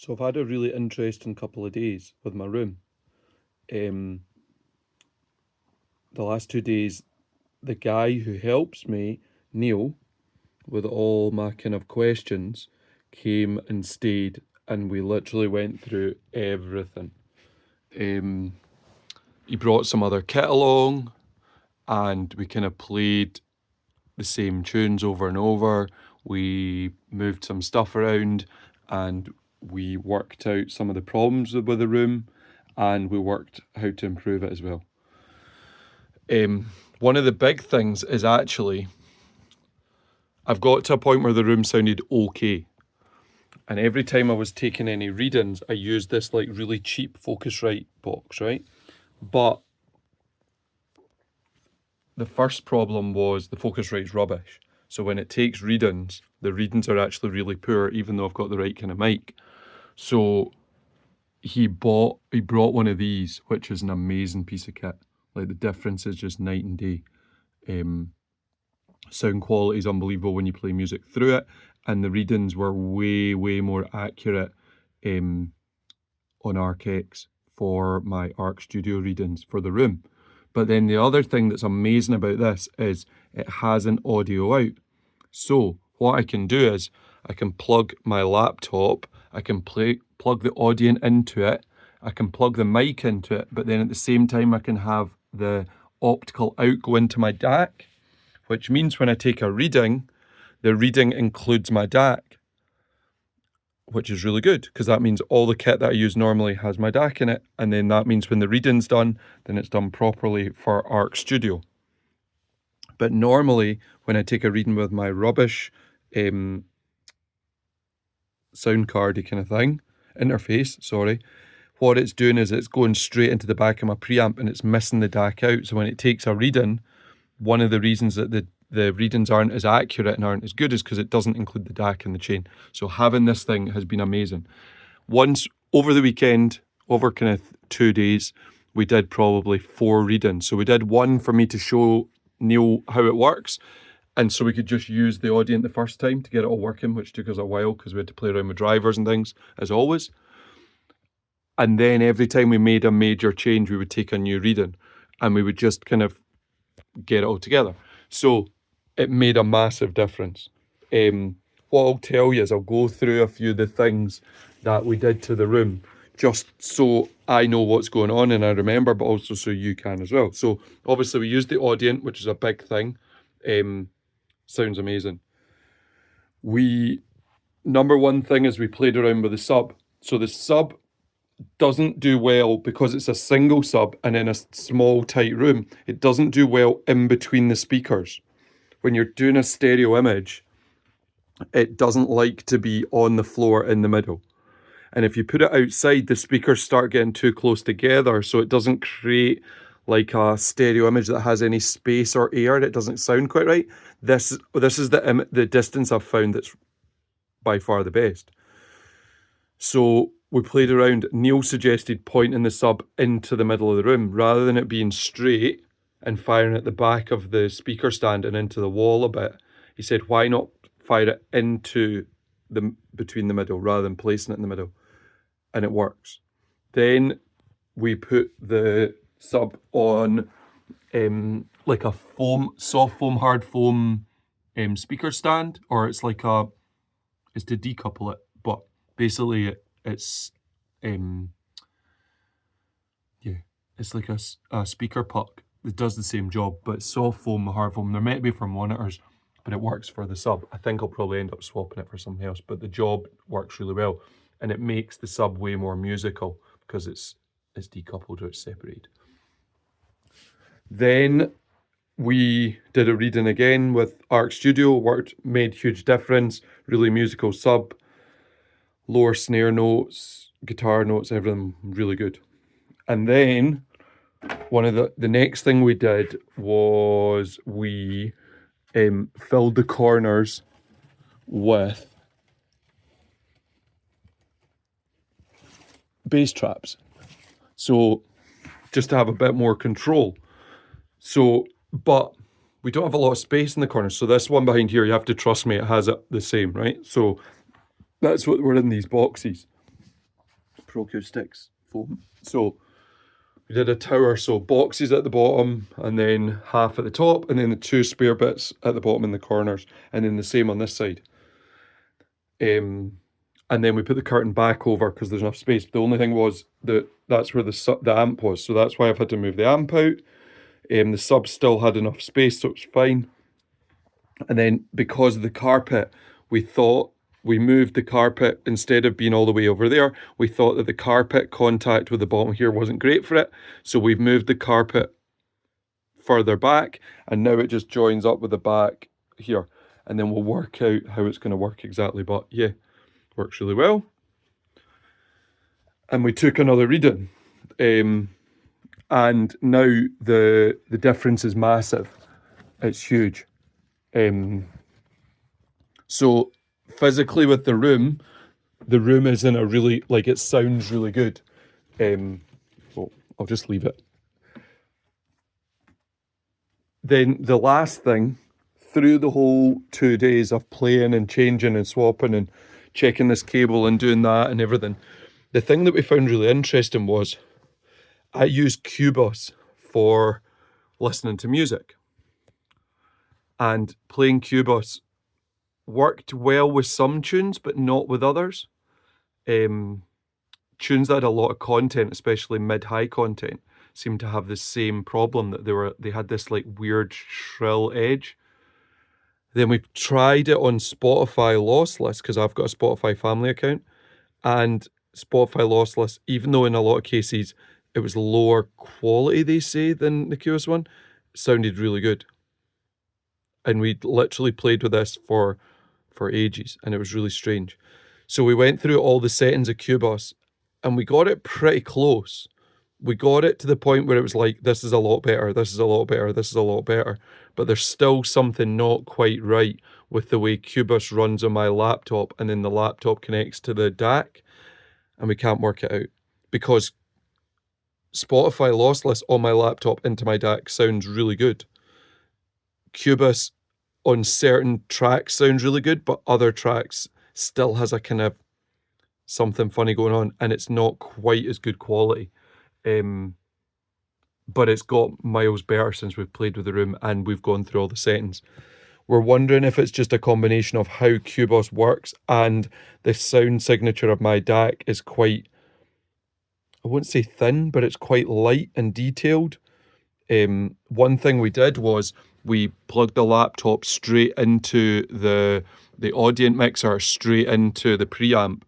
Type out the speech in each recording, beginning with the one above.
So I've had a really interesting couple of days with my room. Um, the last 2 days, the guy who helps me, Neil, with all my kind of questions, came and stayed, and we literally went through everything. Um, he brought some other kit along, and we kind of played the same tunes over and over. We moved some stuff around, and we worked out some of the problems with the room, and we worked how to improve it as well. One of the big things is actually I've got to a point where the room sounded okay. And every time I was taking any readings, I used this like really cheap Focusrite box, right? But the first problem was the Focusrite's rubbish. So when it takes readings, the readings are actually really poor, even though I've got the right kind of mic. So he brought one of these, which is an amazing piece of kit. Like the difference is just night and day. Sound quality is unbelievable when you play music through it, and the readings were way more accurate on ArcX for my Arc Studio readings for the room. But then the other thing that's amazing about this is it has an audio out. So what I can do is I can plug my laptop, I can plug the Audient into it, I can plug the mic into it, but then at the same time I can have the optical out go into my DAC, which means when I take a reading, the reading includes my DAC, which is really good because that means all the kit that I use normally has my DAC in it, and then that means when the reading's done, then it's done properly for Arc Studio. But normally, when I take a reading with my rubbish sound cardy kind of thing, interface, what it's doing is it's going straight into the back of my preamp and it's missing the DAC out. So when it takes a reading, one of the reasons that the readings aren't as accurate and aren't as good is because it doesn't include the DAC in the chain. So having this thing has been amazing. Once over the weekend, over kind of 2 days, we did probably 4 readings. So we did one for me to show Neil how it works, and so we could just use the Audient the first time to get it all working, which took us a while because we had to play around with drivers and things, as always. And then every time we made a major change, we would take a new reading, and we would just kind of get it all together. So it made a massive difference. What I'll tell you is I'll go through a few of the things that we did to the room just so I know what's going on and I remember, but also so you can as well. So obviously we used the Audient, which is a big thing. Sounds amazing. Number one thing is we played around with the sub. So the sub doesn't do well because it's a single sub and in a small tight room. It doesn't do well in between the speakers. When you're doing a stereo image, it doesn't like to be on the floor in the middle. And if you put it outside, the speakers start getting too close together, so it doesn't create like a stereo image that has any space or air. It doesn't sound quite right. This is the distance I've found that's by far the best. So we played around. Neil suggested pointing the sub into the middle of the room rather than it being straight and firing at the back of the speaker stand and into the wall a bit. He said, why not fire it into between the middle rather than placing it in the middle? And it works. Then we put the sub on like a soft foam, hard foam speaker stand, or it's to decouple it, but basically it's it's like a speaker puck that does the same job, but it's soft foam, hard foam. They're meant to be for monitors, but it works for the sub. I think I'll probably end up swapping it for something else, but the job works really well, and it makes the sub way more musical because it's decoupled or it's separated. Then we did a reading again with Arc Studio, made huge difference, really musical sub, lower snare notes, guitar notes, everything really good. And then one of the next thing we did was we filled the corners with bass traps. So just to have a bit more control. So, but we don't have a lot of space in the corners. So this one behind here, you have to trust me, it has it the same, right? So that's what we're in these boxes. Pro-coustics foam. So we did a tower, so boxes at the bottom and then half at the top and then the 2 spare bits at the bottom in the corners and then the same on this side. And then we put the curtain back over because there's enough space. The only thing was that that's where the amp was, so that's why I've had to move the amp out. The sub still had enough space, so it's fine. And then because of the carpet, we thought we moved the carpet instead of being all the way over there. We thought that the carpet contact with the bottom here wasn't great for it, so we've moved the carpet further back, and now it just joins up with the back here. And then we'll work out how it's going to work exactly. But yeah, works really well. And we took another reading. And now the difference is massive. It's huge. So physically with the room is in a really, like, it sounds really good. Well, I'll just leave it. Then the last thing, through the whole 2 days of playing and changing and swapping and checking this cable and doing that and everything, the thing that we found really interesting was I used Quboz for listening to music. And playing Quboz worked well with some tunes, but not with others. Tunes that had a lot of content, especially mid-high content, seemed to have the same problem, that they had this like weird shrill edge. Then we tried it on Spotify lossless, because I've got a Spotify family account, and Spotify lossless, even though in a lot of cases it was lower quality, they say, than the Quboz one, sounded really good. And we literally played with this for ages, and it was really strange. So we went through all the settings of Quboz, and we got it pretty close. We got it to the point where it was like, this is a lot better, this is a lot better, this is a lot better. But there's still something not quite right with the way Quboz runs on my laptop, and then the laptop connects to the DAC, and we can't work it out. Because Spotify lossless on my laptop into my DAC sounds really good. Quboz on certain tracks sounds really good, but other tracks still has a kind of something funny going on, and it's not quite as good quality. But it's got miles better since we've played with the room and we've gone through all the settings. We're wondering if it's just a combination of how Quboz works and the sound signature of my DAC is quite, I wouldn't say thin, but it's quite light and detailed. One thing we did was we plugged the laptop straight into the Audient mixer, straight into the preamp,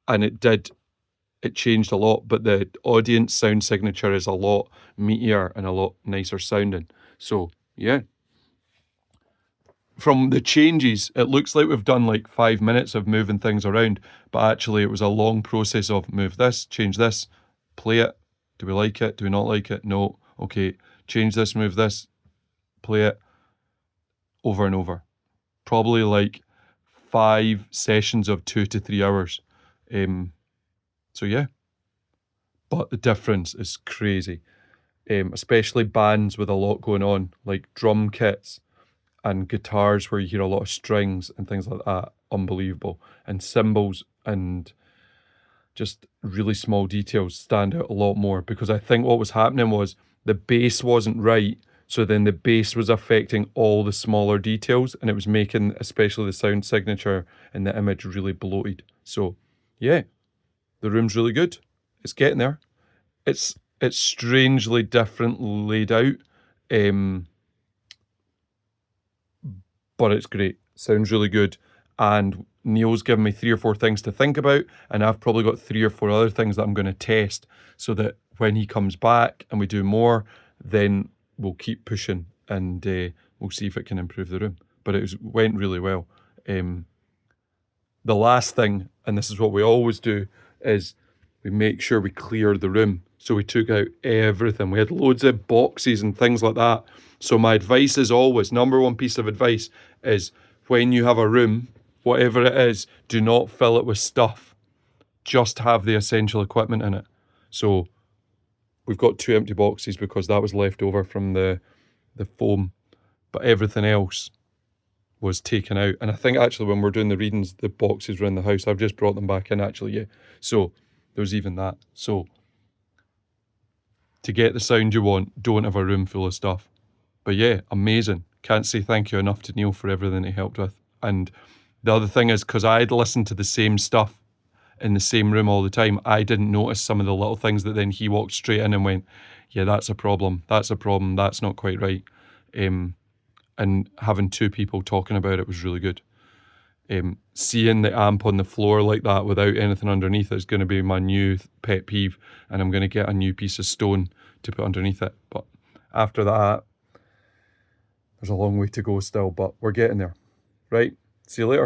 and it changed a lot, but the Audient sound signature is a lot meatier and a lot nicer sounding. So yeah, from the changes, it looks like we've done like 5 minutes of moving things around, but actually it was a long process of move this, change this, play it. Do we like it? Do we not like it? No. Okay, change this, move this, play it, over and over. Probably like 5 sessions of 2 to 3 hours. So yeah, but the difference is crazy, especially bands with a lot going on, like drum kits and guitars where you hear a lot of strings and things like that, unbelievable. And cymbals and just really small details stand out a lot more, because I think what was happening was the bass wasn't right, so then the bass was affecting all the smaller details, and it was making especially the sound signature in the image really bloated. So yeah, the room's really good. It's getting there. It's strangely different laid out, but it's great. Sounds really good. And Neil's given me 3 or 4 things to think about, and I've probably got 3 or 4 other things that I'm going to test, so that when he comes back and we do more, then we'll keep pushing, and we'll see if it can improve the room. But went really well. The last thing, and this is what we always do, is we make sure we clear the room. So we took out everything. We had loads of boxes and things like that. So my advice is always, number one piece of advice is, when you have a room, whatever it is, do not fill it with stuff. Just have the essential equipment in it. So we've got 2 empty boxes because that was left over from the foam, but everything else was taken out. And I think actually when we're doing the readings, the boxes were in the house. I've just brought them back in actually, yeah. So There's even that. So to get the sound you want, don't have a room full of stuff. But yeah, amazing. Can't say thank you enough to Neil for everything he helped with. And the other thing is, because I'd listened to the same stuff in the same room all the time, I didn't notice some of the little things that then he walked straight in and went, yeah, that's a problem. That's a problem. That's not quite right. And having two people talking about it was really good. Seeing the amp on the floor like that without anything underneath is going to be my new pet peeve, and I'm going to get a new piece of stone to put underneath it. But after that, there's a long way to go still, but we're getting there. Right, see you later.